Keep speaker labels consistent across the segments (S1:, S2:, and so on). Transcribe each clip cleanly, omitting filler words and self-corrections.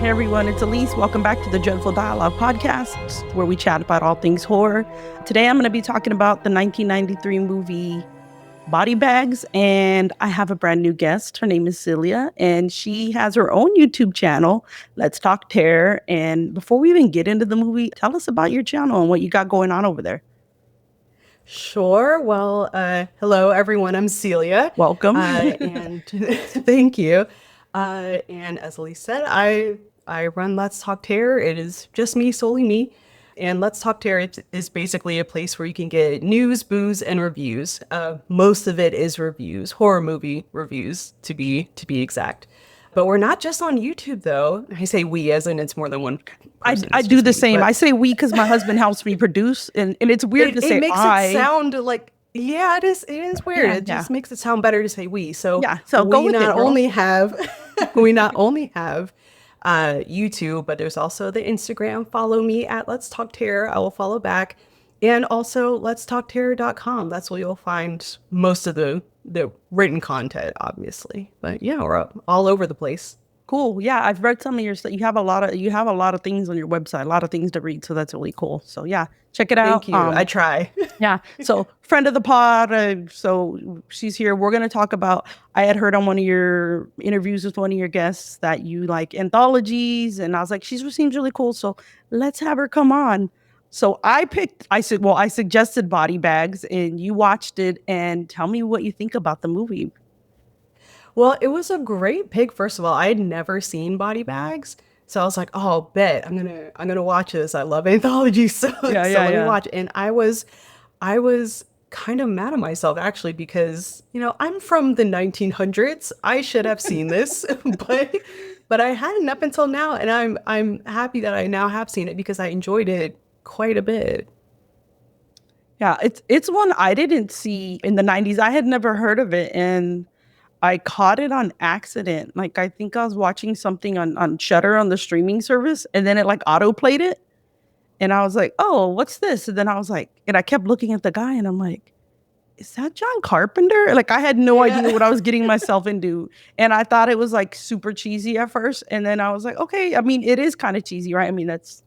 S1: Hey everyone, it's Alyse. Welcome back to the Dreadful Dialogue podcast, where we chat about all things horror. Today I'm going to be talking about the 1993 movie Body Bags, and I have a brand new guest. Her name is Celia, and she has her own YouTube channel, Let's Talk Terror. And before we even get into the movie, tell us about your channel and what you got going on over there.
S2: Sure. Well, hello everyone. I'm Celia.
S1: Welcome.
S2: And thank you. And as Alyse said, I run Let's Talk Terror. It is just me, solely me. And Let's Talk Terror is basically a place where you can get news, booze, and reviews. Most of it is reviews, horror movie reviews to be exact. But we're not just on YouTube, though. I say we as in it's more than one person.
S1: I do the same. I say we because my husband helps me produce, and it's weird to say
S2: it makes it sound like, yeah, it is weird.
S1: Yeah,
S2: it just makes it sound better to say we. So
S1: go with it,
S2: only have we not only have YouTube, but there's also the Instagram. Follow me at Let's Talk Terror. I will follow back. And also letstalkterror.com. That's where you'll find most of the written content, obviously. But yeah, we're all over the place.
S1: Cool. Yeah, I've read some of your stuff. You have a lot of things on your website, a lot of things to read. So that's really cool. So yeah, check it out.
S2: Thank you. I try.
S1: Yeah. So friend of the pod. So she's here. We're going to talk about, I had heard on one of your interviews with one of your guests that you like anthologies. And I was like, she seems really cool. So let's have her come on. So I suggested Body Bags and you watched it, and tell me what you think about the movie.
S2: Well, it was a great pick. First of all, I had never seen Body Bags. So I was like, oh, bet I'm going to watch this. I love Anthology. So let me watch it. And I was kind of mad at myself actually, because, I'm from the 1900s. I should have seen this, but I hadn't up until now. And I'm happy that I now have seen it because I enjoyed it quite a bit.
S1: Yeah, it's one I didn't see in the 90s. I had never heard of it, and I caught it on accident. Like, I think I was watching something on Shudder on the streaming service, and then it like auto-played it. And I was like, oh, what's this? And then I was like, and I kept looking at the guy, and I'm like, is that John Carpenter? Like, I had no idea what I was getting myself into. And I thought it was like super cheesy at first. And then I was like, okay, I mean, it is kind of cheesy, right? I mean, that's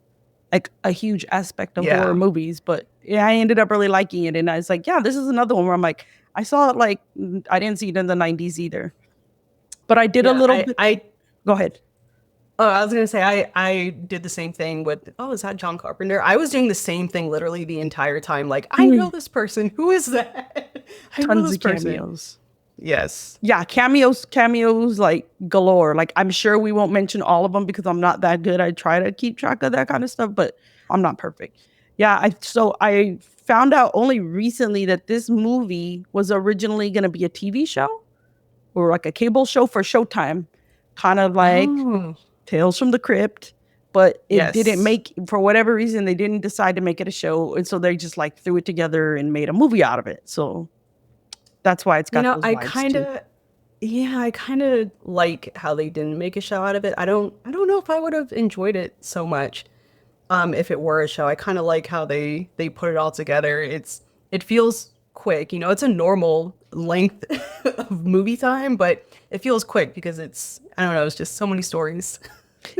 S1: like a huge aspect of horror movies, but yeah, I ended up really liking it. And I was like, yeah, this is another one where I'm like, I saw it like, I didn't see it in the 90s either, but I did a little bit. Go ahead.
S2: Oh, I was going to say, I did the same thing with, is that John Carpenter? I was doing the same thing literally the entire time. Like, I know this person. Who is that?
S1: Tons of cameos.
S2: Yes.
S1: Yeah, cameos like galore. Like, I'm sure we won't mention all of them because I'm not that good. I try to keep track of that kind of stuff, but I'm not perfect. Yeah, I found out only recently that this movie was originally going to be a TV show or like a cable show for Showtime, kind of like Tales from the Crypt, but it didn't make, for whatever reason, they didn't decide to make it a show, and so they just like threw it together and made a movie out of it. So that's why it's got those vibes
S2: I kind of like how they didn't make a show out of it. I don't know if I would have enjoyed it so much if it were a show. I kind of like how they put it all together. It feels quick. It's a normal length of movie time, but it feels quick because it's just so many stories.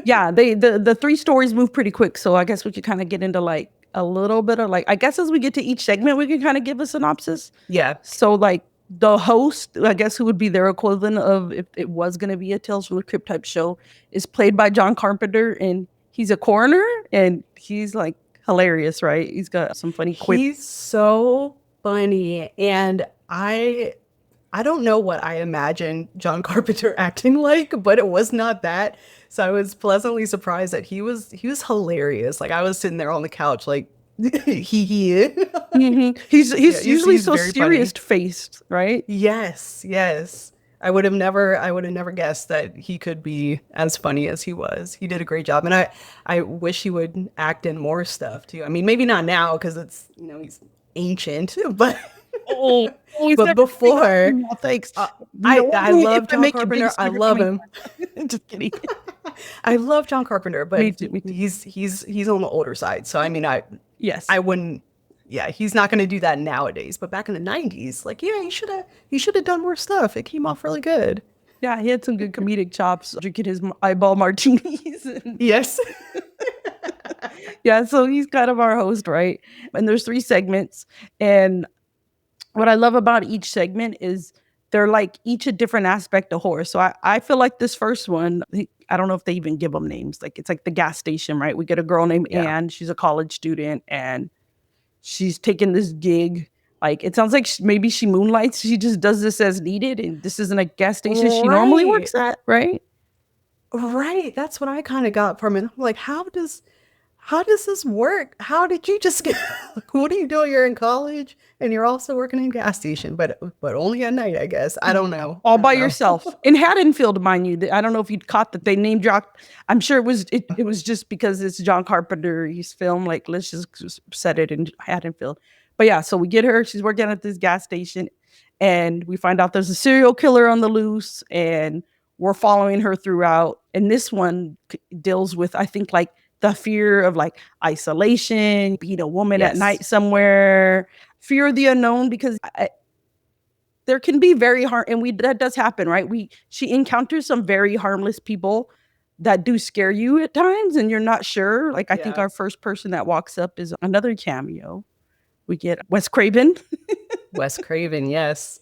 S1: Yeah, the three stories move pretty quick. So I guess we could kind of get into like a little bit of like, I guess as we get to each segment, we can kind of give a synopsis.
S2: Yeah.
S1: So like, the host, I guess who would be their equivalent of if it was going to be a Tales from the Crypt type show, is played by John Carpenter, and he's a coroner, and he's like hilarious, right? He's got some funny quips.
S2: He's so funny, and I don't know what I imagined John Carpenter acting like, but it was not that. So I was pleasantly surprised that he was hilarious. Like, I was sitting there on the couch like,
S1: mm-hmm. He's usually so serious faced, right?
S2: Yes. I would have never guessed that he could be as funny as he was. He did a great job, and I wish he would act in more stuff too. I mean, maybe not now because it's he's ancient, but but before.
S1: Thanks.
S2: I love John Carpenter. I love him.
S1: Just kidding.
S2: I love John Carpenter, but
S1: me too.
S2: he's on the older side. So I mean, I wouldn't. Yeah, he's not going to do that nowadays. But back in the 90s, like, yeah, he should have done more stuff. It came off really good.
S1: Yeah, he had some good comedic chops drinking his eyeball martinis.
S2: Yes.
S1: Yeah, so he's kind of our host, right? And there's 3 segments. And what I love about each segment is they're like each a different aspect of horror. So I feel like this first one, I don't know if they even give them names. Like it's like the gas station, right? We get a girl named
S2: Yeah.
S1: Anne. She's a college student and she's taking this gig. Like it sounds like maybe she moonlights. She just does this as needed. And this isn't a gas station she normally works at, right?
S2: Right. That's what I kind of got from it. I'm like, how does this work? How did you just get, what are you doing? You're in college and you're also working in a gas station, but only at night, I guess. I don't know.
S1: All by yourself. In Haddonfield, mind you. I don't know if you'd caught that they name dropped. I'm sure it was just because it's John Carpenter's film. Like, let's just set it in Haddonfield. But yeah, so we get her. She's working at this gas station and we find out there's a serial killer on the loose and we're following her throughout. And this one deals with, I think, like the fear of like isolation, being a woman at night somewhere, fear of the unknown, because there can be very hard, and that does happen, right? She encounters some very harmless people that do scare you at times, and you're not sure. Like I think our first person that walks up is another cameo. We get Wes Craven.
S2: Wes Craven, yes.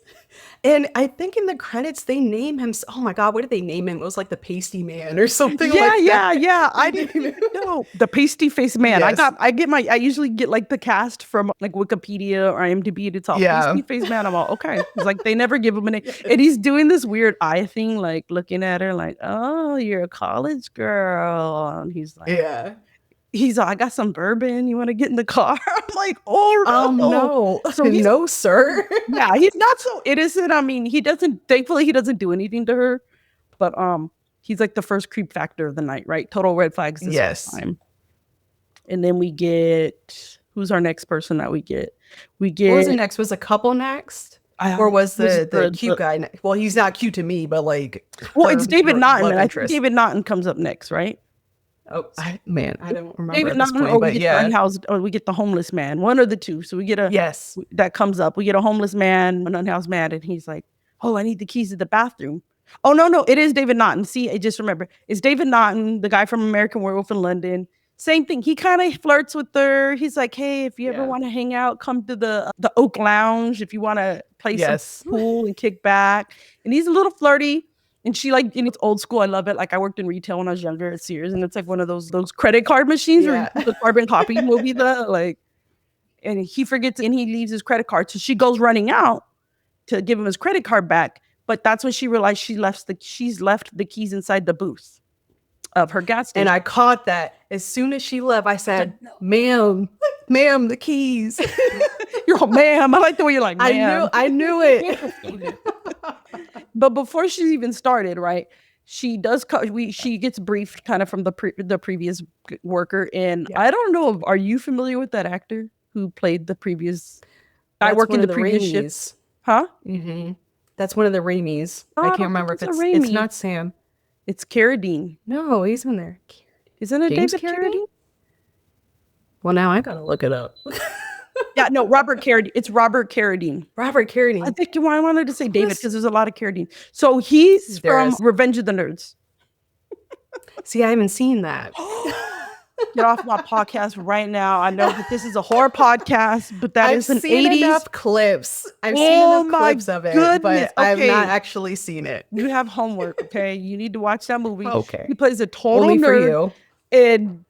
S2: And I think in the credits they name him. Oh my God, what did they name him? It was like the Pasty Man or something.
S1: Yeah. I didn't know the pasty face man. Yes. I usually get like the cast from like Wikipedia or IMDb. It's all pasty face man. I'm all okay. It's like they never give him a name, and he's doing this weird eye thing, like looking at her, like, "Oh, you're a college girl," and he's like,
S2: "Yeah."
S1: He's like, "I got some bourbon. You want to get in the car?" I'm like, "Oh
S2: no. So no, sir."
S1: Yeah, he's not so innocent. I mean, thankfully he doesn't do anything to her. But he's like the first creep factor of the night, right? Total red flags this time. And then we get, who's our next person that we get? What
S2: was the next? Was a couple next? Or was the cute guy? Well, he's not cute to me, but like.
S1: Well, it's David Naughton. I think David Naughton comes up next, right?
S2: Oh, I don't remember.
S1: David Naughton, or we get unhoused, or we get the homeless man, one of the two. So we get that comes up. We get a homeless man, an unhoused man, and he's like, "Oh, I need the keys to the bathroom." Oh no, it is David Naughton. See, I just remember it's David Naughton, the guy from American Werewolf in London. Same thing. He kind of flirts with her. He's like, "Hey, if you ever want to hang out, come to the Oak Lounge. If you want to play some pool and kick back." And he's a little flirty. And she and it's old school. I love it. Like I worked in retail when I was younger at Sears, and it's like one of those credit card machines where you put the carbon copy movie and he forgets and he leaves his credit card. So she goes running out to give him his credit card back. But that's when she realized she's left the keys inside the booth of her gas station.
S2: And I caught that as soon as she left. I said, "Ma'am, the keys."
S1: You're ma'am. I like the way you're like, "Ma'am."
S2: I knew it.
S1: But before she even started, right, she gets briefed kind of from the previous worker. And I don't know, are you familiar with that actor who played the previous guy working the previous shift? Huh?
S2: Mm-hmm. That's one of the Raimis. I can't remember if it's not Sam.
S1: It's Carradine.
S2: No, he's in there.
S1: Isn't it David Carradine?
S2: Well, now I gotta look it up.
S1: Yeah, no, Robert Carradine. It's Robert Carradine.
S2: Robert Carradine.
S1: I think I wanted to say David because there's a lot of Carradine. So he's from Revenge of the Nerds.
S2: See, I haven't seen that.
S1: Get off my podcast right now. I know that this is a horror podcast, but is an 80s.
S2: I've seen enough clips. I've seen enough clips of it, but I've not actually seen it.
S1: You have homework, okay? You need to watch that movie.
S2: Okay.
S1: He plays a total
S2: Only
S1: nerd.
S2: For you.
S1: And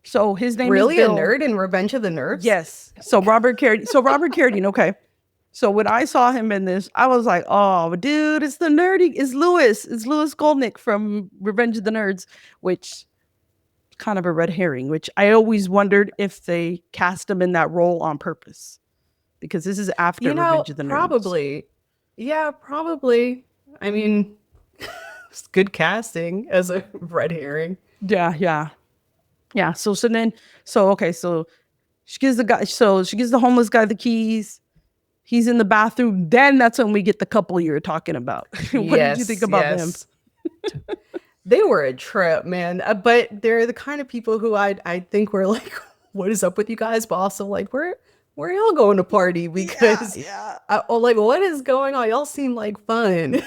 S1: so his name is Bill.
S2: A nerd in Revenge of the Nerds?
S1: Yes. So Robert Carradine, okay. So when I saw him in this, I was like, "Oh, dude, it's the nerdy. It's Lewis. It's Lewis Goldnick from Revenge of the Nerds," which kind of a red herring, which I always wondered if they cast him in that role on purpose. Because this is after Revenge of the Nerds.
S2: Probably. Yeah, probably. I mean, it's good casting as a red herring.
S1: Yeah. So she gives the homeless guy the keys. He's in the bathroom. Then that's when we get the couple you were talking about. What did you think about them?
S2: They were a trip, man. But they're the kind of people who I think were like, "What is up with you guys?" But also like, we're where y'all going to party? Because like, what is going on? Y'all seem like fun.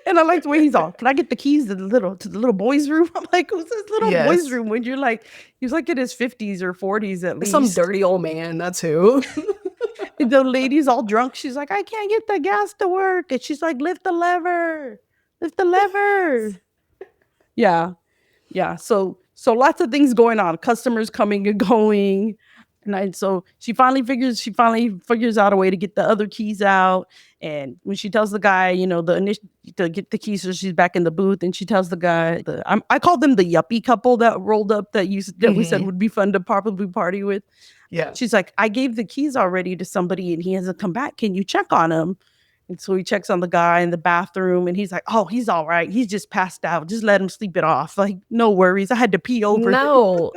S1: And I like the way he's all, can I get the keys to the little boys' room? I'm like, who's this little boys' room? When you're like, he's like in his 50s or 40s at least.
S2: Some dirty old man, that's who.
S1: The lady's all drunk. She's like, I can't get the gas to work. And she's like, lift the lever. Lift the lever. Yeah. Yeah. So lots of things going on. Customers coming and going. And so she finally figures out a way to get the other keys out. And when she tells the guy, to get the keys, so she's back in the booth, and she tells the guy, I called them the yuppie couple that rolled up that we said would be fun to probably party with.
S2: Yeah.
S1: She's like, I gave the keys already to somebody and he hasn't come back. Can you check on him? And so he checks on the guy in the bathroom and he's like, oh, he's all right. He's just passed out. Just let him sleep it off. Like, no worries. I had to pee over.
S2: No.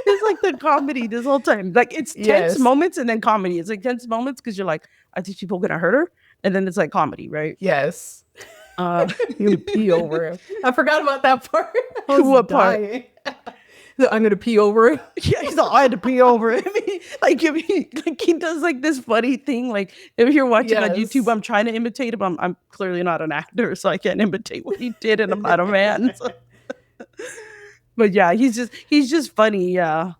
S1: It's like the comedy this whole time. Like, it's tense moments and then comedy. It's like tense moments because you're like, are these people gonna hurt her? And then it's like comedy, right?
S2: Yes. You pee over him. I forgot about that part.
S1: What dying.
S2: Part? I'm gonna pee over him.
S1: Yeah, he's all, I had to pee over him. Like he does like this funny thing. Like if you're watching on YouTube, I'm trying to imitate him. I'm clearly not an actor, so I can't imitate what he did, and I'm not a man. So. But yeah, he's just funny. Yeah.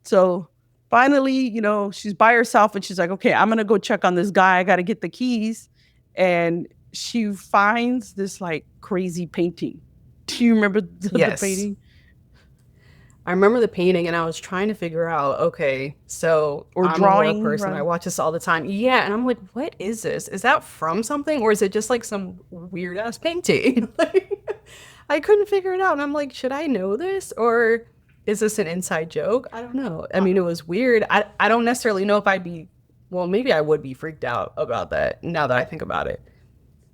S1: So finally, she's by herself and she's like, okay, I'm gonna go check on this guy. I gotta get the keys. And she finds this like crazy painting. Do you remember the painting?
S2: I remember the painting, and I was trying to figure out, okay, so
S1: I'm drawing,
S2: a horror person. I watch this all the time. Yeah, and I'm like, what is this? Is that from something, or is it just like some weird ass painting? I couldn't figure it out, and I'm like, should I know this, or is this an inside joke? I don't know. I mean, it was weird. I don't necessarily know if maybe I would be freaked out about that now that I think about it.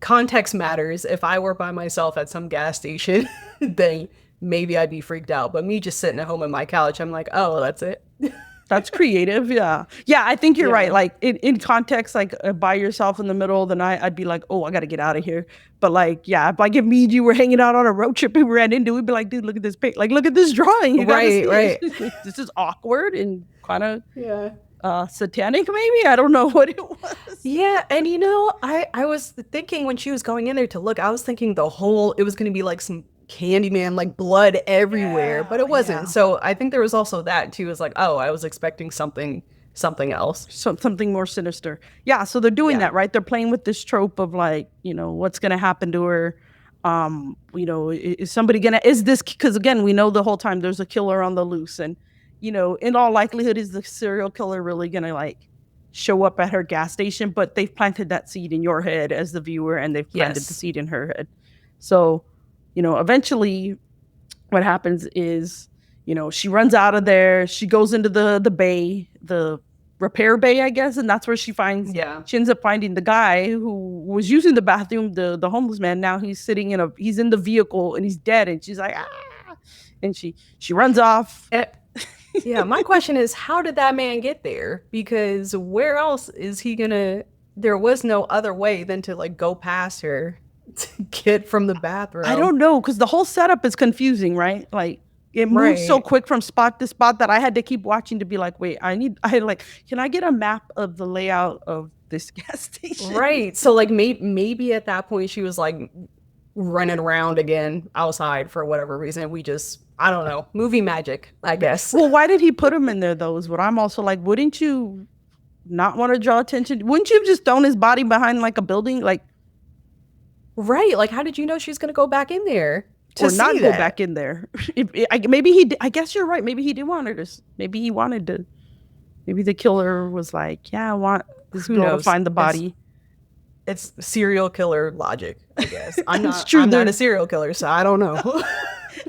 S2: Context matters. If I were by myself at some gas station, then maybe I'd be freaked out. But me just sitting at home on my couch, I'm like, oh, that's it.
S1: That's creative. Yeah. Yeah, I think you're right. Like in context, like by yourself in the middle of the night, I'd be like, oh, I got to get out of here. But like, yeah, if me and you were hanging out on a road trip and we ran into, we'd be like, dude, look at this paint. Like, look at this drawing.
S2: Right.
S1: This is awkward and kind of satanic, maybe. I don't know what it was.
S2: Yeah. And I was thinking when she was going in there to look, I was thinking it was going to be like some Candyman, like blood everywhere, but it wasn't. So I think there was also that too. It's like, oh, I was expecting something else,
S1: something more sinister. Yeah, so they're doing that, right? They're playing with this trope of like, what's gonna happen to her. Is somebody because again, we know the whole time there's a killer on the loose, and in all likelihood, is the serial killer really gonna like show up at her gas station? But they've planted that seed in your head as the viewer, and they've planted the seed in her head. So eventually what happens is, she runs out of there. She goes into the bay, the repair bay, I guess. And that's where she ends up finding the guy who was using the bathroom, the homeless man. Now he's he's in the vehicle and he's dead. And she's like, ah, and she runs off.
S2: Yeah. My question is, how did that man get there? Because where else is he there was no other way than to like go past her to get from the bathroom.
S1: I don't know, because the whole setup is confusing, right? Like it moves so quick from spot to spot that I had to keep watching to be like, wait, can I get a map of the layout of this gas station?
S2: Right. So like maybe at that point she was like running around again outside for whatever reason. I don't know, movie magic, I guess.
S1: Well, why did he put him in there though? Is what I'm also like, wouldn't you not want to draw attention? Wouldn't you have just thrown his body behind like a building? Like,
S2: right. Like, how did you know she's going to go back in there?
S1: Or not go back in there? Maybe he did. I guess you're right. Maybe he did want her to. Maybe he wanted to. Maybe the killer was like, yeah, I want this girl to find the body.
S2: It's serial killer logic, I guess. I'm not a serial killer, so I don't know.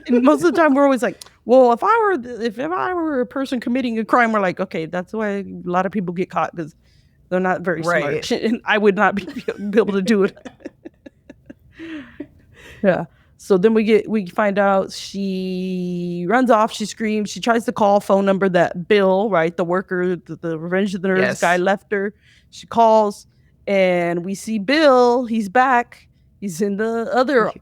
S1: And most of the time we're always like, well, if I were a person committing a crime, we're like, okay, that's why a lot of people get caught, because they're not very smart. And I would not be able to do it. Yeah. So then we find out she runs off, she screams, she tries to call phone number that Bill, right, the worker, the Revenge of the Nerds guy left her. She calls and we see Bill, he's back. He's in the other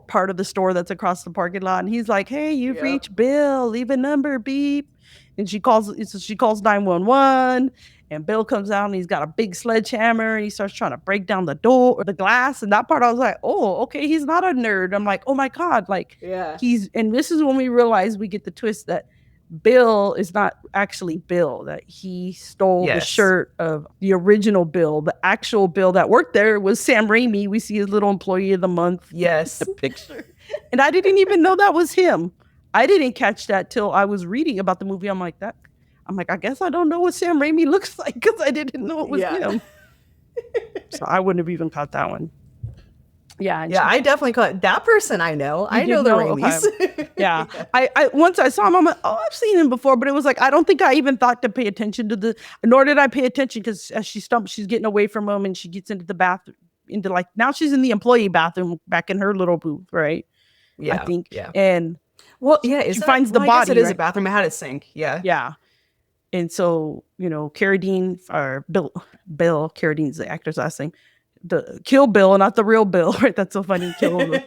S1: part of the store that's across the parking lot, and he's like, hey, you've reached Bill, leave a number, beep. And she calls 911, and Bill comes out and he's got a big sledgehammer and he starts trying to break down the door or the glass. And that part I was like, oh, okay, he's not a nerd. I'm like, oh my God, like
S2: Yeah.
S1: and this is when we realize we get the twist that Bill is not actually Bill, that he stole the shirt of the original Bill. The actual Bill that worked there was Sam Raimi. We see his little employee of the month picture. And I didn't even know that was him. I didn't catch that till I was reading about the movie. I'm like, I guess I don't know what Sam Raimi looks like because I didn't know it was him. So I wouldn't have even caught that one. Yeah,
S2: I definitely caught that person. I know the Raimis.
S1: Okay. Yeah, I once I saw him, I'm like, oh, I've seen him before, but it was like I don't think I even thought to pay attention to nor did I pay attention because as she's getting away from him and she gets into the bathroom, now she's in the employee bathroom back in her little booth, right?
S2: Yeah,
S1: I think.
S2: Yeah,
S1: and
S2: she
S1: finds the body.
S2: I guess it is a bathroom. It had a sink.
S1: Yeah. And so Carradine or Bill Carradine's the actor's last name. The Kill Bill, not the real Bill, right? That's so funny. Killer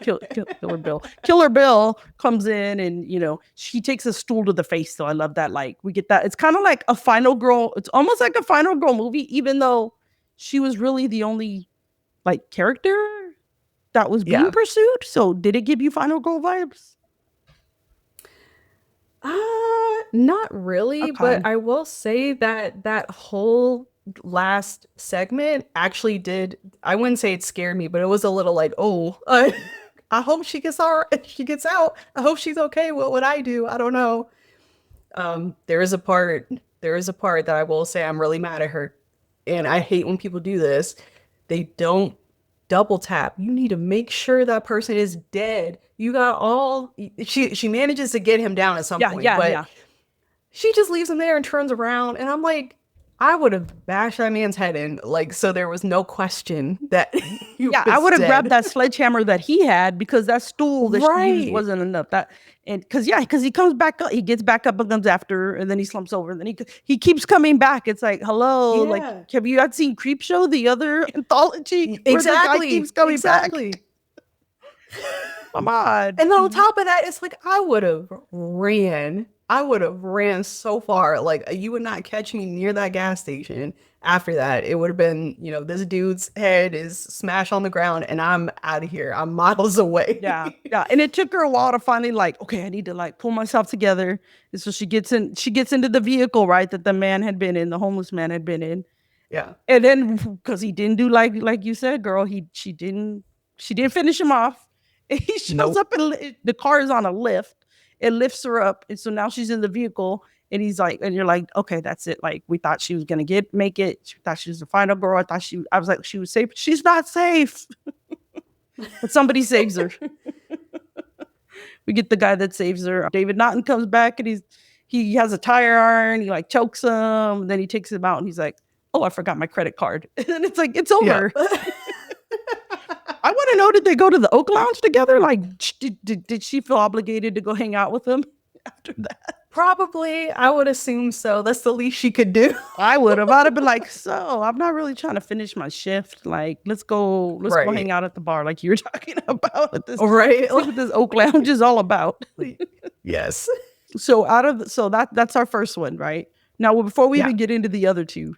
S1: Bill. Killer Bill comes in and, she takes a stool to the face. So I love that. Like we get that. It's kind of like a Final Girl. It's almost like a Final Girl movie, even though she was really the only like character that was being pursued. So did it give you Final Girl vibes?
S2: Not really, but I will say that whole last segment actually did, I wouldn't say it scared me, but it was a little like, I hope she gets out. I hope she's okay. What would I do? I don't know. There is a part that I will say I'm really mad at her. And I hate when people do this. They don't double tap. You need to make sure that person is dead. You got she manages to get him down at some point, but she just leaves him there and turns around. And I'm like, I would have bashed that man's head in, like, so there was no question that
S1: I would have grabbed that sledgehammer that he had because that stool that she used wasn't enough. Because he comes back up, he gets back up and comes after her, and then he slumps over, and then he keeps coming back. It's like, hello, like, have you not seen Creepshow, the other anthology?
S2: Exactly,
S1: the guy keeps coming back. Come on.
S2: And then on top of that, it's like I would have ran so far. Like, you would not catch me near that gas station. After that, it would have been, this dude's head is smashed on the ground and I'm out of here. I'm miles away.
S1: Yeah. And it took her a while to finally okay, I need to pull myself together. And so she gets into the vehicle, right, that the homeless man had been in.
S2: Yeah.
S1: And then because he didn't do like you said, girl, she didn't finish him off. And he shows up and the car is on a lift. It lifts her up. And so now she's in the vehicle and he's like, and you're like, okay, that's it. Like we thought she was going to make it. She thought she was the final girl. I was like, she was safe. She's not safe. But somebody saves her. We get the guy that saves her. David Naughton comes back and he has a tire iron. He chokes him. And then he takes him out and he's like, oh, I forgot my credit card. And it's like, it's over. Yeah. I want to know, did they go to the Oak Lounge together? Like, did she feel obligated to go hang out with him after that?
S2: Probably. I would assume so. That's the least she could do.
S1: I'd have been like, so I'm not really trying to finish my shift. Like, let's go hang out at the bar like you were talking about. Let's see what this Oak Lounge is all about.
S2: Yes.
S1: So that's our first one, right? Now, before we even get into the other two,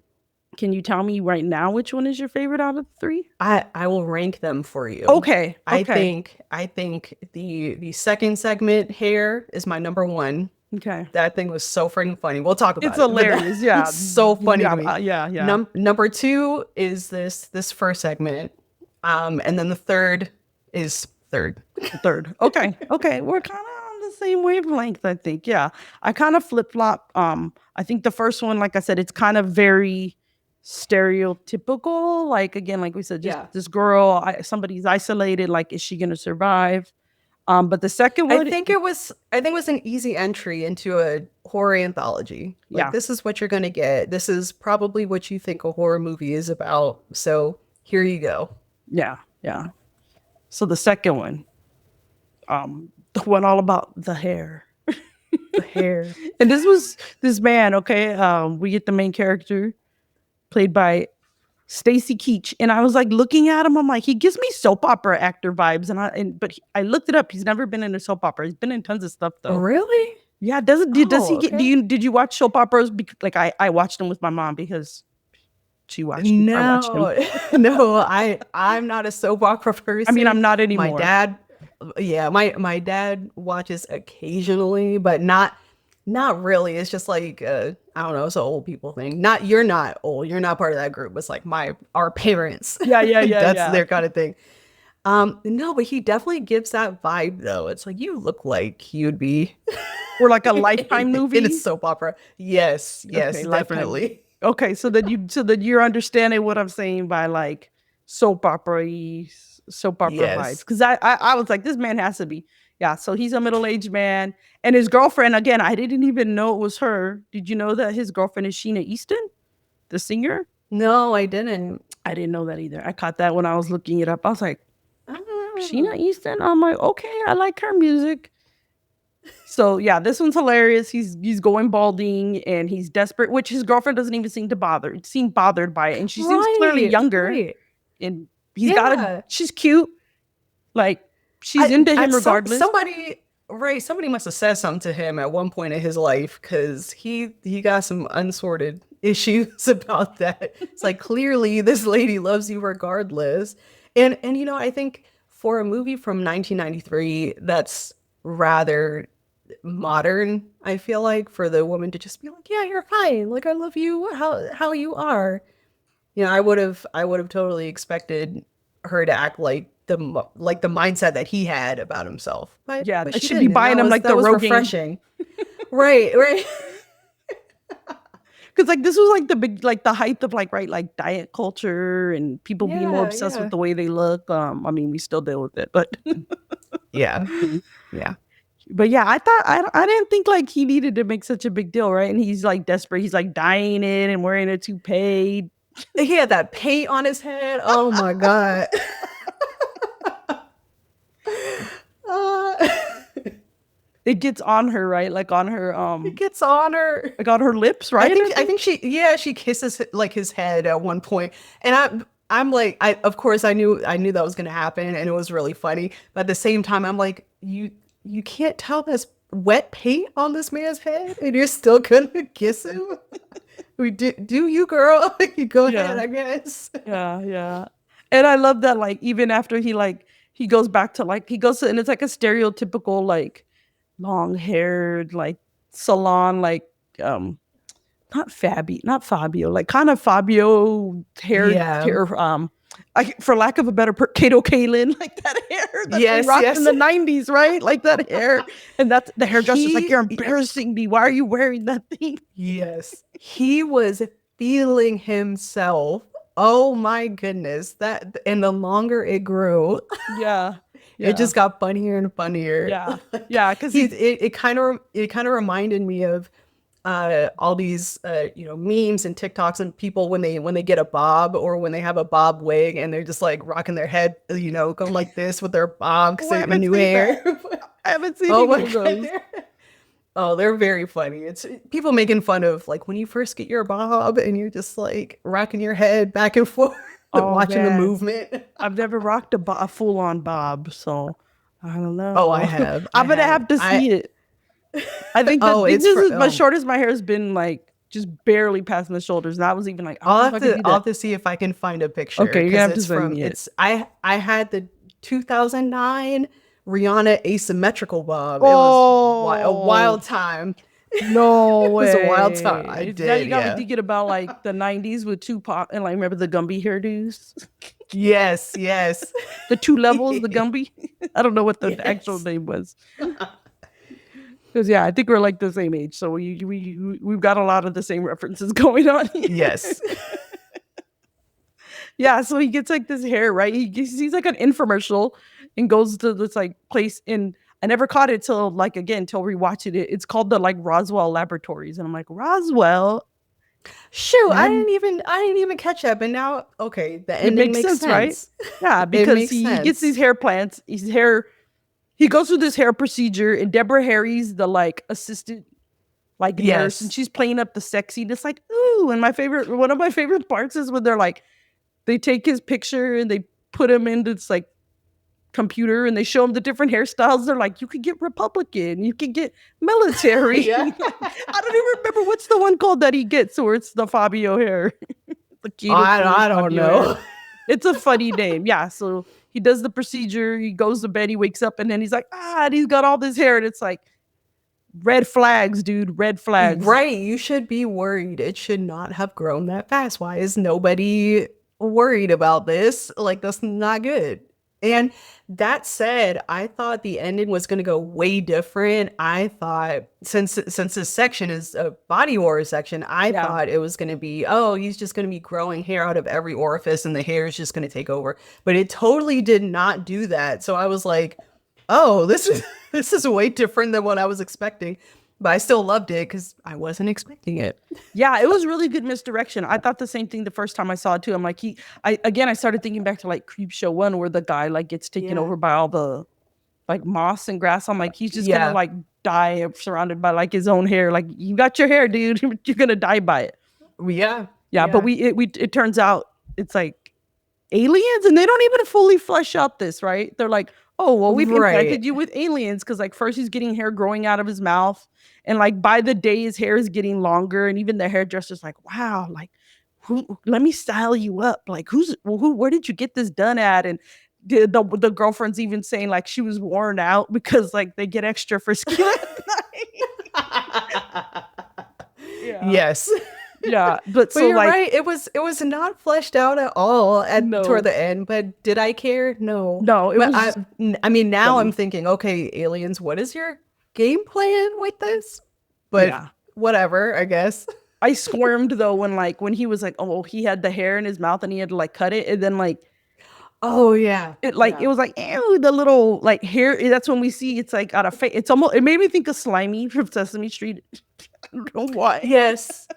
S1: can you tell me right now which one is your favorite out of the three?
S2: I will rank them for you.
S1: Okay.
S2: I think the second segment, hair, is my number one.
S1: Okay.
S2: That thing was so freaking funny. We'll talk about it.
S1: It's hilarious. Yeah.
S2: It's so funny to me.
S1: Yeah.
S2: Number two is this first segment. And then the third is third.
S1: Okay. We're kind of on the same wavelength, I think. Yeah. I kind of flip-flop. I think the first one, like I said, it's kind of very stereotypical. Like, again, like we said, just this girl, somebody's isolated. Like, is she going to survive? But the second one,
S2: I think it was an easy entry into a horror anthology. Like, this is what you're going to get. This is probably what you think a horror movie is about. So here you go.
S1: Yeah. So the second one, the one all about the hair.
S2: The hair.
S1: And this man, okay, we get the main character played by Stacy Keach, and I was like looking at him, I'm like, he gives me soap opera actor vibes, but I looked it up. He's never been in a soap opera. He's been in tons of stuff though.
S2: Really?
S1: Yeah, does
S2: Oh,
S1: he get?
S2: okay.
S1: Did you watch soap operas? Like I watched them with my mom because she watched them. I watched them.
S2: No, no, I'm not a soap opera
S1: I mean,
S2: person.
S1: I'm not
S2: My
S1: anymore.
S2: dad, yeah, my dad watches occasionally, but not really. It's just like I don't know, it's an old people thing. Not you're not old, you're not part of that group. It's like our parents.
S1: Yeah, yeah, yeah,
S2: That's
S1: yeah.
S2: their kind of thing. No, but he definitely gives that vibe though. It's like you look like you'd be
S1: Or like a Lifetime
S2: in a
S1: movie.
S2: soap opera. Yes, yes,
S1: Okay, Lifetime.
S2: definitely.
S1: Okay, so that you're understanding what I'm saying by like soap opera soap opera vibes.
S2: Yes.
S1: Because I was like, this man has to be. Yeah, so he's a middle-aged man. And his girlfriend, again, I didn't even know it was her. Did you know that his girlfriend is Sheena Easton, the singer?
S2: No, I didn't.
S1: I didn't know that either. I caught that when I was looking it up. I was like, Sheena
S2: Oh.
S1: Easton? I'm like, okay, I like her music. So yeah, this one's hilarious. He's going balding and he's desperate, which his girlfriend doesn't even seem bothered by it. And she seems clearly
S2: Right,
S1: younger.
S2: right.
S1: And
S2: Yeah.
S1: she's cute. Like she's into him regardless.
S2: Somebody right, somebody must have said something to him at one point in his life because he got some unsorted issues about that. It's like clearly this lady loves you regardless. And I think for a movie from 1993 that's rather modern, I feel like for the woman to just be like, "Yeah, you're fine. Like I love you how you are." I would have totally expected her to act like the mindset that he had about himself, but
S1: Yeah,
S2: but
S1: I
S2: she
S1: should be
S2: didn't, and
S1: buying him like
S2: that
S1: the
S2: was
S1: Rogaine.
S2: refreshing. Right, right.
S1: Because like this was like the big like the height of like right like diet culture and people being more
S2: Yeah,
S1: obsessed with
S2: yeah,
S1: the way they look. I mean we still deal with it, but
S2: yeah, yeah.
S1: but yeah, I didn't think like he needed to make such a big deal, right? And he's like desperate. He's like dyeing it and wearing a toupee.
S2: He had that paint on his head. Oh my god. uh,
S1: It gets on her, right? Like on her
S2: it gets on her.
S1: like on her lips,
S2: I
S1: right?
S2: think I think she kisses like his head at one point, and I'm like I of course I knew that was gonna happen, and it was really funny. But at the same time, I'm like you can't tell there's wet paint on this man's head, and you're still gonna kiss him. We do you, girl? You go ahead,
S1: Yeah.
S2: I guess.
S1: Yeah, yeah. And I love that like even after he goes back to like he goes to and it's like a stereotypical like long-haired like salon like um not Fabio, like kind of Fabio
S2: Yeah.
S1: hair like for lack of a better Kato Kalin, like that hair that they
S2: Yes.
S1: rocked in
S2: Yes.
S1: the 90s, right? Like that hair. And that's the hairdresser's like,
S2: He
S1: you're embarrassing me. Why are you wearing that thing?
S2: Yes. He was feeling himself. Oh my goodness. That and the longer it grew,
S1: Yeah.
S2: it
S1: Yeah.
S2: just got funnier and funnier.
S1: Yeah.
S2: Like,
S1: Yeah. Cause
S2: he's
S1: he's
S2: it kind of reminded me of all these memes and TikToks and people when they get a bob or when they have a bob wig and they're just like rocking their head, going like this with their bob because
S1: oh, I
S2: they're in
S1: haven't
S2: new
S1: seen
S2: hair.
S1: that. I haven't seen
S2: Oh
S1: any
S2: my
S1: of
S2: god.
S1: those.
S2: Oh, they're very funny. It's people making fun of like when you first get your bob and you're just like rocking your head back and forth,
S1: Oh
S2: watching the
S1: man.
S2: movement.
S1: I've never rocked a full on bob, so I don't
S2: Oh, I
S1: know.
S2: have. I
S1: I'm gonna
S2: have.
S1: have to
S2: I
S1: see it. I think
S2: oh,
S1: think
S2: it's
S1: this
S2: for
S1: is my shortest my hair has been like just barely passing the shoulders. And I was even like, I don't know if I could do
S2: I'll
S1: that.
S2: have to see if I can find a picture
S1: Okay, you're gonna
S2: because
S1: have to send me it.
S2: I had the 2009 Rihanna asymmetrical bob. It was a
S1: Oh
S2: wild time.
S1: no
S2: It was a wild time. I
S1: way. Now you
S2: did,
S1: got me
S2: yeah.
S1: thinking about like the 90s with Tupac and like remember the Gumby hairdos?
S2: Yes, yes.
S1: The two levels, the Gumby. I don't know what the actual
S2: Yes.
S1: name was. Because yeah, I think we're like the same age, so we've got a lot of the same references going on here.
S2: Yes.
S1: Yeah, so he gets like this hair, right? He sees like an infomercial and goes to this like place in. I never caught it till like again till rewatching it. It's called the like Roswell Laboratories, and I'm like Roswell.
S2: Shoot, I
S1: And
S2: didn't even I didn't even catch that, but now okay, the
S1: it
S2: ending
S1: makes
S2: makes
S1: sense, right?
S2: sense.
S1: Yeah,
S2: It
S1: because
S2: makes
S1: he gets these
S2: sense.
S1: hair plants. His hair. He goes through this hair procedure, and Deborah Harry's the like assistant like nurse, and
S2: Yes.
S1: she's playing up the sexiness, like ooh. And one of my favorite parts is when they're like they take his picture and they put him in this like computer and they show him the different hairstyles. They're like, you could get Republican, you could get military.
S2: Yeah.
S1: I don't even remember what's the one called that he gets where it's the Fabio hair. The
S2: I don't know.
S1: hair. It's a funny name. Yeah. So he does the procedure, he goes to bed, he wakes up, and then he's like, and he's got all this hair, and it's like, red flags, dude, red flags.
S2: Right. You should be worried. It should not have grown that fast. Why is nobody worried about this? Like, that's not good. And that said, I thought the ending was going to go way different. I thought since this section is a body horror section, I thought it was going to be, oh, he's just going to be growing hair out of every orifice and the hair is just going to take over. But it totally did not do that. So I was like, oh, this is way different than what I was expecting. But I still loved it because I wasn't expecting it.
S1: Yeah, it was really good misdirection. I thought the same thing the first time I saw it too. I'm like, I started thinking back to like Creepshow 1 where the guy like gets taken over by all the like moss and grass. I'm like, he's just gonna like die surrounded by like his own hair. Like, you got your hair, dude. You're gonna die by it.
S2: Yeah.
S1: But it turns out it's like aliens, and they don't even fully flesh out this, right? They're like, oh, well, we've infected you with aliens, because like first he's getting hair growing out of his mouth, and like by the day his hair is getting longer, and even the hairdresser's like, wow, like, let me style you up. Like, where did you get this done at? And the girlfriend's even saying like she was worn out because like they get extra for skin.
S2: Yes.
S1: Yeah, but so
S2: you're
S1: like,
S2: right. It was not fleshed out at all toward the end. But did I care? No.
S1: No.
S2: I mean, now I'm thinking, okay, aliens, what is your game plan with this? But whatever, I guess.
S1: I squirmed though when he was like, oh, he had the hair in his mouth and he had to like cut it, and then like,
S2: oh yeah,
S1: it was like, ew, the little like hair. That's when we see it's like out of face. It's almost, it made me think of Slimy from Sesame Street. I don't know why.
S2: Yes.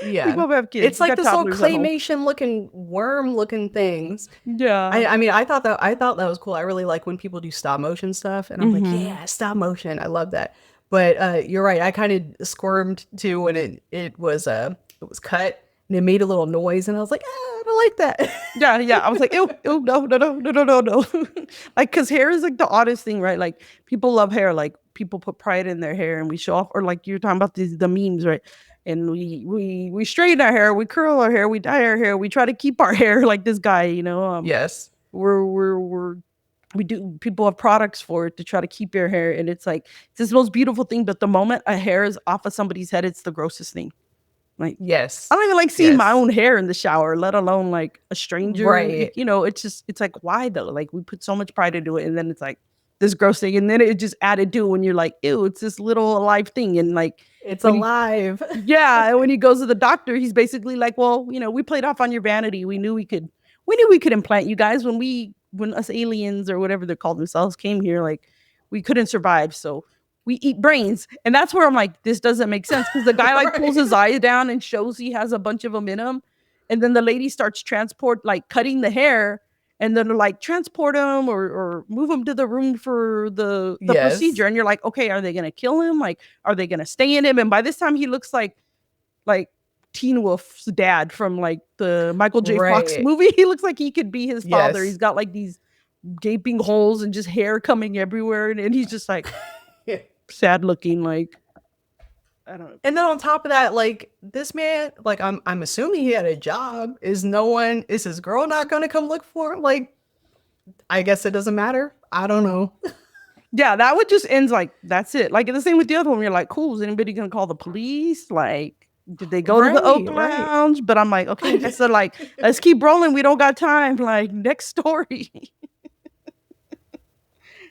S2: Yeah.
S1: We both have kids.
S2: It's like this little claymation looking worm looking things.
S1: Yeah.
S2: I mean, I thought that was cool. I really like when people do stop motion stuff, and I'm like, yeah, stop motion. I love that. But you're right. I kind of squirmed too when it was cut and it made a little noise, and I was like, I don't like that.
S1: Yeah. I was like, ew, no. Like, because hair is like the oddest thing, right? Like, people love hair. Like, people put pride in their hair, and we show off, or like you're talking about the memes, right? And we straighten our hair, we curl our hair, we dye our hair, we try to keep our hair like this guy, you know.
S2: Yes.
S1: We do, people have products for it to try to keep your hair, and it's like, it's this most beautiful thing, but the moment a hair is off of somebody's head, it's the grossest thing. Like,
S2: yes,
S1: I don't even like seeing my own hair in the shower, let alone like a stranger.
S2: Right.
S1: You know, it's like, why though? Like, we put so much pride into it, and then it's like this gross thing, and then it just added to when you're like, ew, it's this little alive thing, and like,
S2: it's alive.
S1: Yeah, and when he goes to the doctor, he's basically like, well, you know, we played off on your vanity. We knew we could implant you guys when us aliens or whatever they're called themselves came here. Like, we couldn't survive, so we eat brains. And that's where I'm like, this doesn't make sense, because the guy like pulls his eye down and shows he has a bunch of them in him, and then the lady starts cutting the hair, and then like transport him or move him to the room for the procedure. And you're like, okay, are they gonna kill him? Like, are they gonna stay in him? And by this time he looks like Teen Wolf's dad from like the Michael J. Fox movie. He looks like he could be his father. He's got like these gaping holes and just hair coming everywhere, and he's just like sad looking, like, I don't know.
S2: And then on top of that, like, this man, like, I'm assuming he had a job. Is his girl not gonna come look for him? Like, I guess it doesn't matter. I don't know.
S1: Yeah, that would just ends like, that's it. Like, the same with the other one. You're like, cool, is anybody gonna call the police? Like, did they go to the Oak Lounge? But I'm like, okay, I said, like, let's keep rolling. We don't got time. Like, next story.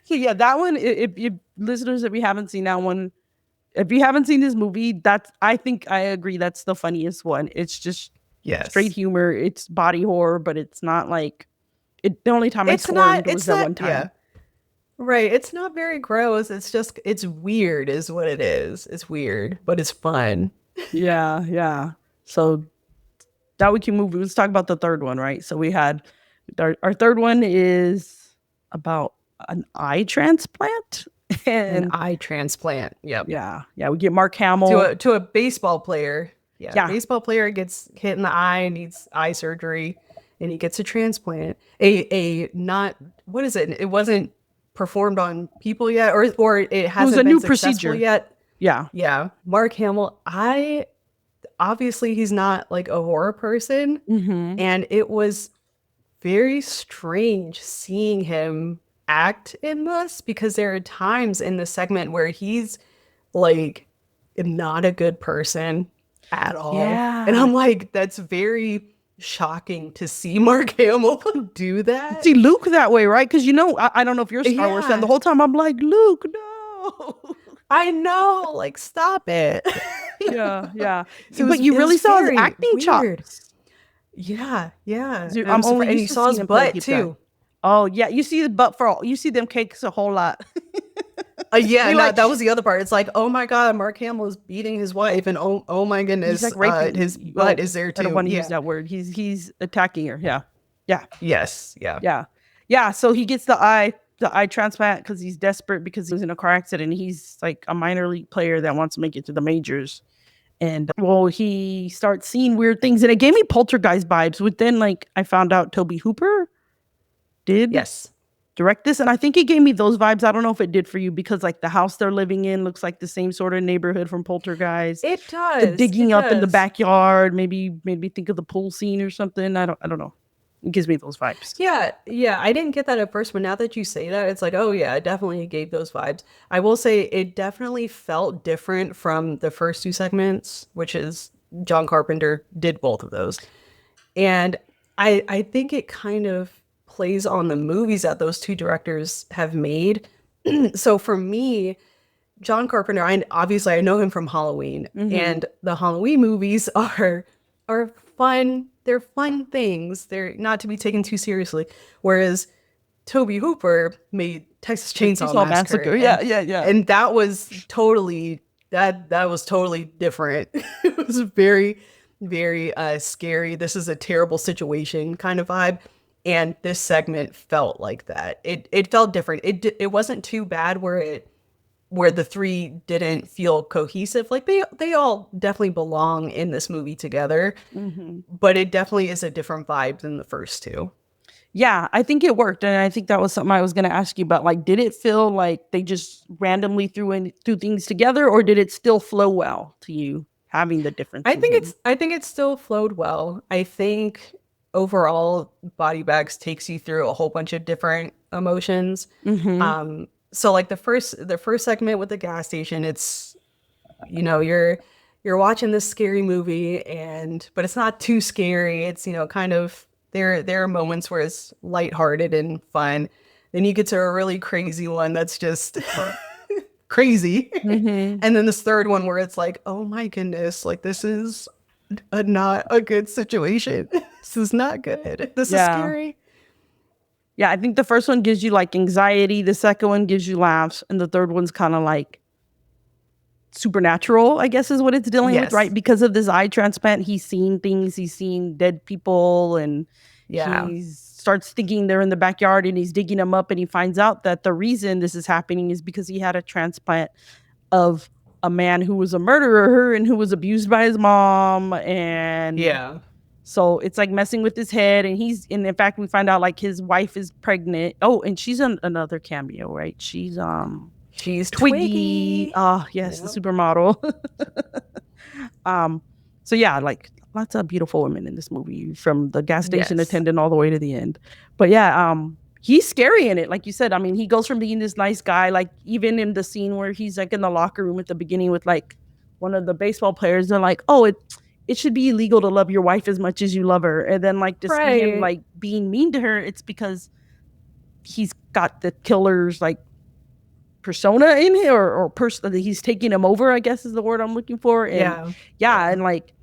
S1: So yeah, that one, if listeners, if you haven't seen that one, if you haven't seen this movie, I think I agree, that's the funniest one. It's just straight humor. It's body horror, but it's not like the only time I squirmed was that one time. Yeah.
S2: Right. It's not very gross. It's just, it's weird is what it is. It's weird, but it's fun.
S1: Yeah. So that we can move. Let's talk about the third one, right? So we had our third one is about an eye transplant.
S2: An eye transplant. Yep.
S1: Yeah. We get Mark Hamill
S2: to a baseball player. Yeah. Baseball player gets hit in the eye and needs eye surgery, and he gets a transplant. What is it? It wasn't performed on people yet, or it hasn't been successful yet. Yeah. Mark Hamill, obviously he's not like a horror person, and it was very strange seeing him act in this, because there are times in the segment where he's like not a good person at all. And I'm like, that's very shocking to see Mark Hamill do that.
S1: See Luke that way, right? Because I don't know if you're a Star Wars fan. The whole time I'm like, Luke, no.
S2: I know, like, stop it.
S1: Yeah. So, but you really saw his acting chops.
S2: Yeah.
S1: I'm only
S2: and you saw his butt too.
S1: Oh yeah, you see the butt you see them cakes a whole lot.
S2: That was the other part. It's like, oh my God, Mark Hamill is beating his wife, and oh my goodness,
S1: he's like
S2: his butt is there too.
S1: I don't want to use that word. He's attacking her. Yeah.
S2: Yes.
S1: Yeah. So he gets the eye transplant because he's desperate, because he was in a car accident. He's like a minor league player that wants to make it to the majors. And he starts seeing weird things, and it gave me Poltergeist vibes. But then, like, I found out Tobe Hooper did direct this, and I think it gave me those vibes. I don't know if it did for you, because like the house they're living in looks like the same sort of neighborhood from Poltergeist.
S2: It does.
S1: The digging up in the backyard maybe made me think of the pool scene or something. I don't know. It gives me those vibes.
S2: Yeah. I didn't get that at first, but now that you say that, it's like, oh yeah, it definitely gave those vibes. I will say it definitely felt different from the first two segments, which is John Carpenter did both of those. And I think it kind of plays on the movies that those two directors have made. So for me, John Carpenter, I know him from Halloween, and the Halloween movies are fun. They're fun things. They're not to be taken too seriously. Whereas Tobe Hooper made Texas Chainsaw Massacre.
S1: Yeah.
S2: And that was totally different. It was very, very scary. This is a terrible situation kind of vibe. And this segment felt like that. It felt different. It wasn't too bad where the three didn't feel cohesive. Like they all definitely belong in this movie together, but it definitely is a different vibe than the first two.
S1: Yeah, I think it worked, and I think that was something I was going to ask you about. Like, did it feel like they just randomly threw things together, or did it still flow well to you, having the difference?
S2: I think it still flowed well. I think overall, Body Bags takes you through a whole bunch of different emotions. So like the first segment with the gas station, it's, you're watching this scary movie, but it's not too scary. It's, kind of, there are moments where it's lighthearted and fun. Then you get to a really crazy one that's just crazy. And then this third one where it's like, oh my goodness, like this is not a good situation. This is not good. This is scary.
S1: Yeah, I think the first one gives you like anxiety, the second one gives you laughs, and the third one's kind of like supernatural, I guess is what it's dealing with, right? Because of this eye transplant, he's seen things, he's seen dead people, and he starts thinking they're in the backyard, and he's digging them up, and he finds out that the reason this is happening is because he had a transplant of a man who was a murderer and who was abused by his mom, and so it's like messing with his head, and in fact we find out like his wife is pregnant. Oh, and she's another cameo, right? She's Twiggy. Oh yes, the supermodel. So yeah, like lots of beautiful women in this movie, from the gas station attendant all the way to the end. But yeah, he's scary in it, like you said. I mean, he goes from being this nice guy, like even in the scene where he's like in the locker room at the beginning with like one of the baseball players, they're like, oh, it should be illegal to love your wife as much as you love her. And then like to see him like being mean to her, it's because he's got the killer's like persona in him, or person, he's taking him over, I guess is the word I'm looking for. And and like,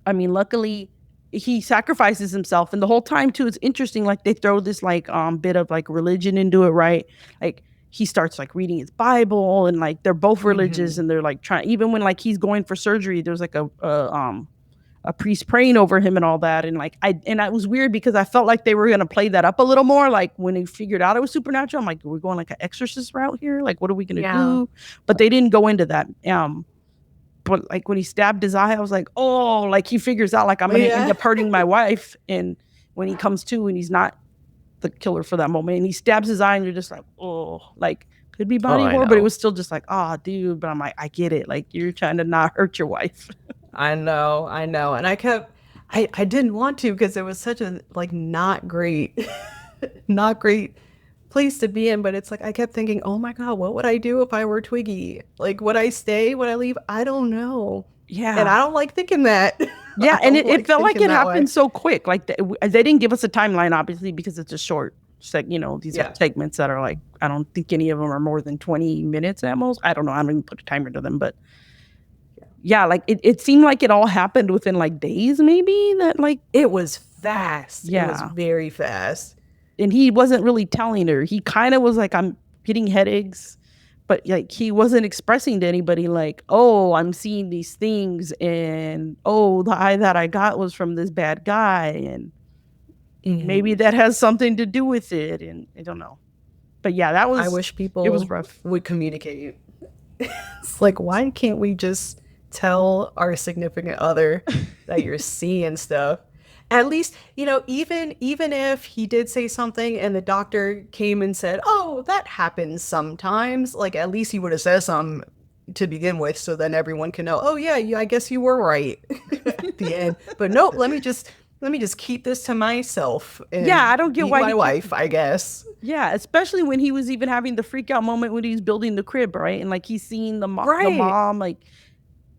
S1: I mean, luckily he sacrifices himself, and the whole time too, it's interesting, like they throw this like bit of like religion into it, right? Like he starts like reading his Bible, and like they're both religious, and they're like trying, even when like he's going for surgery, there's like a priest praying over him and all that. And like it was weird because I felt like they were gonna play that up a little more, like when they figured out it was supernatural. I'm like, we're going like an exorcist route here, like what are we gonna do? But they didn't go into that. But like when he stabbed his eye, I was like, oh, like he figures out like I'm gonna end up hurting my wife. And when he comes to and he's not the killer for that moment. And he stabs his eye and you're just like, oh, like could be
S2: Oh,
S1: body
S2: I
S1: horror, but it
S2: know.
S1: was still just like, oh, dude. But I'm like, I get it. Like you're trying to not hurt your wife.
S2: I know. And I didn't want to because it was such a like not great, not great place to be in. But it's like I kept thinking, oh my God, what would I do if I were Twiggy? Like, would I stay? Would I leave? I don't know. And
S1: Yeah.
S2: I don't like thinking that.
S1: Yeah.
S2: I
S1: And
S2: don't
S1: it
S2: like
S1: felt like
S2: thinking
S1: it
S2: that way.
S1: happened so quick. Like they didn't give us a timeline, obviously, because it's a short these are
S2: Yeah.
S1: segments that are like, I don't think any of them are more than 20 minutes at most. I don't know. I don't even put a timer to them, but yeah, like it seemed like it all happened within like days, maybe that like,
S2: It was fast. It was
S1: yeah.
S2: very fast.
S1: And he wasn't really telling her. He kind of was like, I'm getting headaches, but like he wasn't expressing to anybody like, oh, I'm seeing these things, and oh, the eye that I got was from this bad guy, and maybe that has something to do with it, and I don't know. But yeah,
S2: I wish
S1: it was
S2: people
S1: rough.
S2: would communicate. It's like, why can't we just tell our significant other that you're seeing stuff? At least, even if he did say something and the doctor came and said, "Oh, that happens sometimes," like at least he would have said something to begin with, so then everyone can know, "Oh yeah, I guess you were right." At the end. But nope, let me just keep this to myself
S1: Yeah,
S2: and
S1: I don't get
S2: beat
S1: why
S2: my wife, I guess.
S1: yeah, especially when he was even having the freak out moment when he was building the crib, right? And like he's seeing the
S2: Right.
S1: mom, like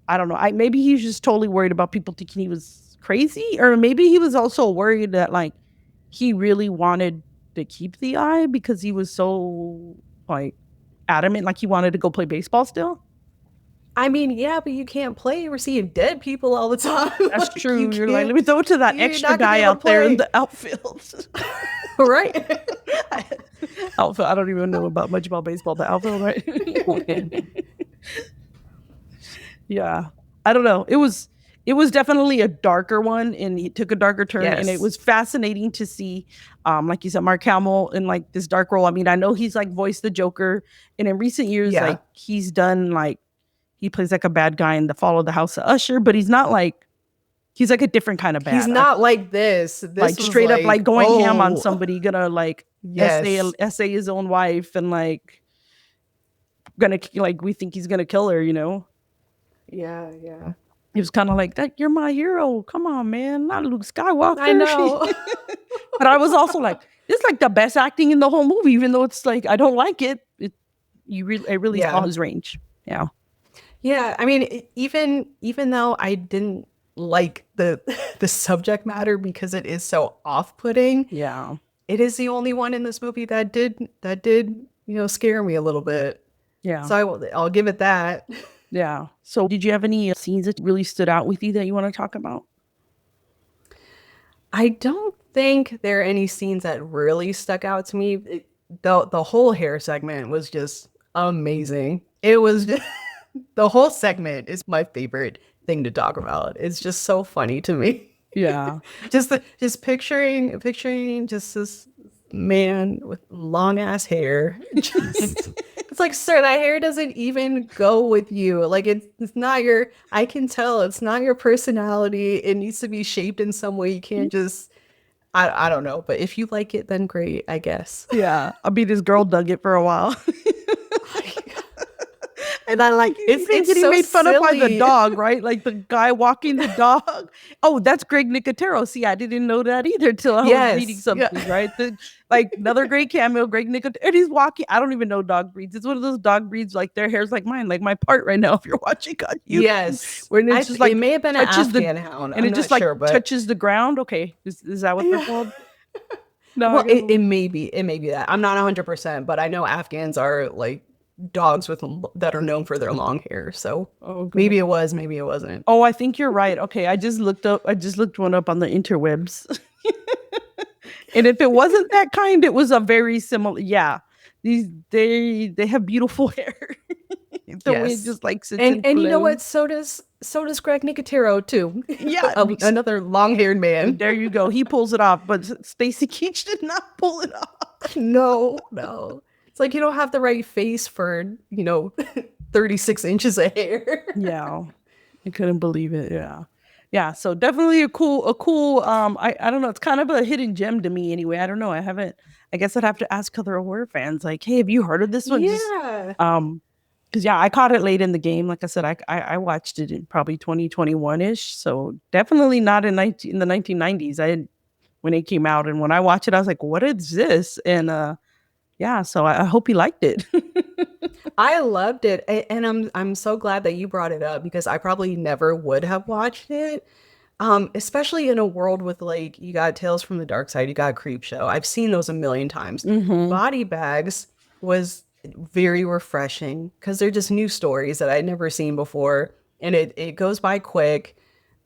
S1: I don't know. Maybe he's just totally worried about people thinking he was crazy, or maybe he was also worried that like he really wanted to keep the eye because he was so like adamant, like he wanted to go play baseball still.
S2: I mean, yeah, but you can't play receive dead people all the time.
S1: That's
S2: Like you
S1: true. You're like,
S2: can't,
S1: let me throw it to that
S2: you're
S1: extra
S2: not gonna be
S1: guy
S2: able to
S1: out there in
S2: play.
S1: the outfield.
S2: Right?
S1: Outfield. I don't even know about much about baseball, but outfield, right? Yeah, I don't know. It was definitely a darker one, and he took a darker turn, and it
S2: Yes.
S1: was fascinating to see, like you said, Mark Hamill in like this dark role. I mean, I know he's like voiced the Joker, and in recent years,
S2: Yeah.
S1: like he's done like he plays like a bad guy in The Fall of the House of Usher, but he's not like he's like a different kind of
S2: He's
S1: bad.
S2: not like this. This
S1: Like
S2: was
S1: straight up like
S2: like,
S1: going ham on
S2: oh,
S1: somebody, gonna like
S2: yes.
S1: essay his own wife, and like gonna like we think he's gonna kill her, you know.
S2: Yeah, yeah.
S1: He was kind of like that. You're my hero. Come on, man. Not Luke
S2: I
S1: Skywalker.
S2: know.
S1: But I was also like, it's like the best acting in the whole movie, even though it's like I don't like it. I really saw
S2: Yeah.
S1: his range. Yeah.
S2: Yeah, I mean, even though I didn't like the the subject matter because it is so off-putting,
S1: Yeah.
S2: it is the only one in this movie that did scare me a little bit.
S1: Yeah.
S2: So I'll give it that.
S1: Yeah. So, did you have any scenes that really stood out with you that you want to talk about?
S2: I don't think there are any scenes that really stuck out to me. The whole hair segment was just amazing. It was just, the whole segment is my favorite thing to talk about. It's just so funny to me.
S1: Yeah.
S2: Just picturing just this man with long ass hair. Just it's like, sir, that hair doesn't even go with you. Like it's not your. I can tell it's not your personality. It needs to be shaped in some way. You can't just. I don't know, but if you like it, then great, I guess.
S1: Yeah. I mean, this girl dug it for a while. And I like
S2: It's
S1: getting
S2: so
S1: made fun of by the
S2: silly.
S1: dog, right? Like the guy walking the dog. Oh, that's Greg Nicotero. See, I didn't know that either till I was reading
S2: Yes. Yeah.
S1: something, right? Like another great cameo, Greg Nicotero. And he's walking. I don't even know dog breeds. It's one of those dog breeds, like their hair's like mine, like my part right now. If you're watching on YouTube,
S2: Yes.
S1: when it's just like
S2: It may have been an
S1: touches the
S2: Afghan hound.
S1: and
S2: I'm
S1: it just
S2: not
S1: like
S2: sure, but
S1: touches the ground. Okay, is that what they're
S2: yeah.
S1: called? No, I
S2: Well,
S1: gotta
S2: it may be that. I'm not 100%, but I know Afghans are like dogs that are known for their long hair. So
S1: okay.
S2: maybe it was, maybe it wasn't.
S1: Oh, I think you're right. Okay, I just looked one up on the interwebs. And if it wasn't that kind, it was a very similar. Yeah, they have beautiful hair. The way it
S2: Yes.
S1: just like sits
S2: And
S1: in
S2: and you know what?
S1: flows.
S2: So does Greg Nicotero too.
S1: Yeah,
S2: Another long-haired man.
S1: there you go. He pulls it off, but Stacy Keach did not pull it off.
S2: No, no. It's like you don't have the right face for, 36 inches of hair.
S1: Yeah, I couldn't believe it. Yeah, yeah. So definitely a cool. I don't know. It's kind of a hidden gem to me anyway. I don't know. I guess I'd have to ask other horror fans, like, hey, have you heard of this one? Just
S2: Yeah.
S1: because yeah, I caught it late in the game. Like I said, I watched it in probably 2021 ish, so definitely not in the 1990s. When it came out, and when I watched it, I was like, what is this? And yeah, so I hope you liked it.
S2: I loved it, and I'm so glad that you brought it up because I probably never would have watched it. Especially in a world with like you got Tales from the Dark Side, you got Creep Show. I've seen those a million times.
S1: Mm-hmm.
S2: Body Bags was very refreshing because they're just new stories that I'd never seen before, and it goes by quick.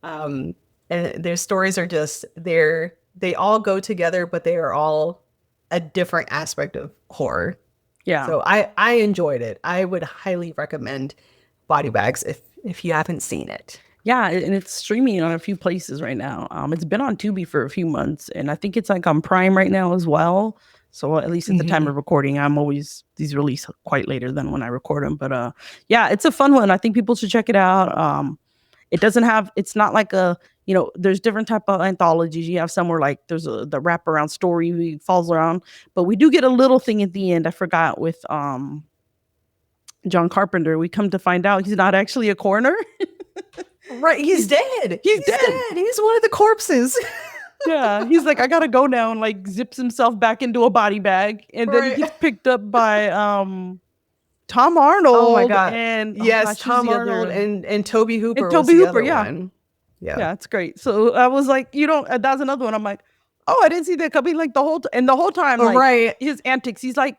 S2: Um, and their stories are just they all go together, but they are all a different aspect of horror.
S1: Yeah.
S2: So I enjoyed it. I would highly recommend Body Bags if you haven't seen it.
S1: Yeah, and it's streaming on a few places right now. It's been on Tubi for a few months, and I think it's like on Prime right now as well. So at least at the time of recording, these release quite later than when I record them. But yeah, it's a fun one. I think people should check it out. It's not like there's different type of anthologies. You have somewhere like there's the wraparound story falls around, but we do get a little thing at the end. I forgot with John Carpenter. We come to find out he's not actually a coroner.
S2: Right, he's dead.
S1: He's dead.
S2: He's one of the corpses.
S1: Yeah, he's like, I gotta go now, and like zips himself back into a body bag, and then he gets picked up by Tom Arnold.
S2: Oh my god!
S1: And
S2: yes, Tom Arnold and Toby Hooper.
S1: And Toby Hooper, yeah.
S2: One.
S1: Yeah, it's great. So I was like, that's another one. I'm like, oh, I didn't see that coming. Like the whole time, like,
S2: right?
S1: His antics. He's like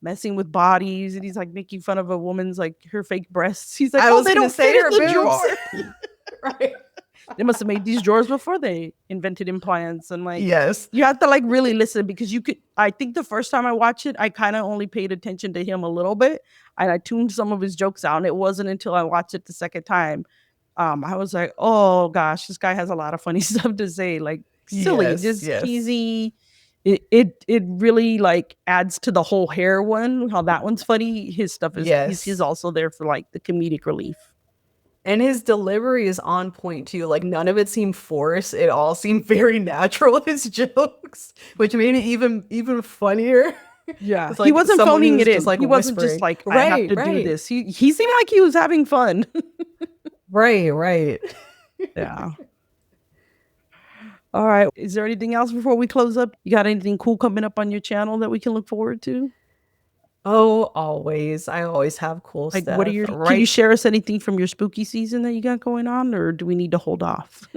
S1: messing with bodies, and he's like making fun of a woman's like her fake breasts. He's like,
S2: they don't fit in the
S1: drawer.
S2: Right.
S1: They must have made these drawers before they invented implants. And like,
S2: yes,
S1: you have to like really listen, because I think the first time I watched it, I kind of only paid attention to him a little bit, and I tuned some of his jokes out. And it wasn't until I watched it the second time, I was like, oh gosh, this guy has a lot of funny stuff to say, like silly, cheesy. It really like adds to the whole hair one, how that one's funny. His stuff is he's also there for like the comedic relief.
S2: And his delivery is on point too. Like none of it seemed forced. It all seemed very natural, his jokes, which made it even funnier.
S1: Yeah, like he wasn't phoning it in. Like he wasn't just like, I have to do this. He seemed like he was having fun.
S2: Right.
S1: Yeah. All right. Is there anything else before we close up? You got anything cool coming up on your channel that we can look forward to?
S2: Oh, always. I always have cool stuff.
S1: What are can you share us anything from your spooky season that you got going on, or do we need to hold off?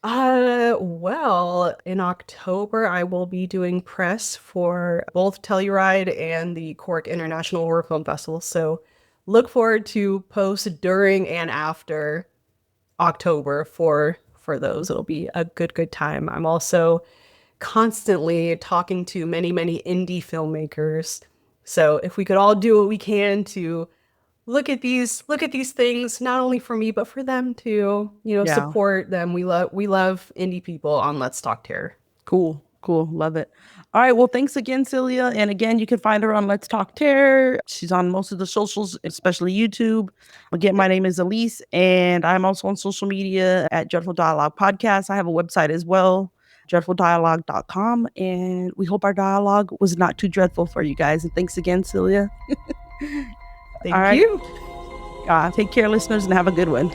S2: Well, in October, I will be doing press for both Telluride and the Cork International Horror Film Festival. So look forward to posts during and after October for those. It'll be a good time. I'm also constantly talking to many indie filmmakers. So if we could all do what we can to look at these things, not only for me, but for them too, support them. We love indie people on Let's Talk Terror.
S1: Cool. Love it. All right. Well, thanks again, Celia. And again, you can find her on Let's Talk Terror. She's on most of the socials, especially YouTube. Again, my name is Alyse, and I'm also on social media at Dreadful Dialogue Podcast. I have a website as well, dreadfuldialogue.com, and we hope our dialogue was not too dreadful for you guys. And thanks again, Celia.
S2: Thank you.
S1: Take care, listeners, and have a good one.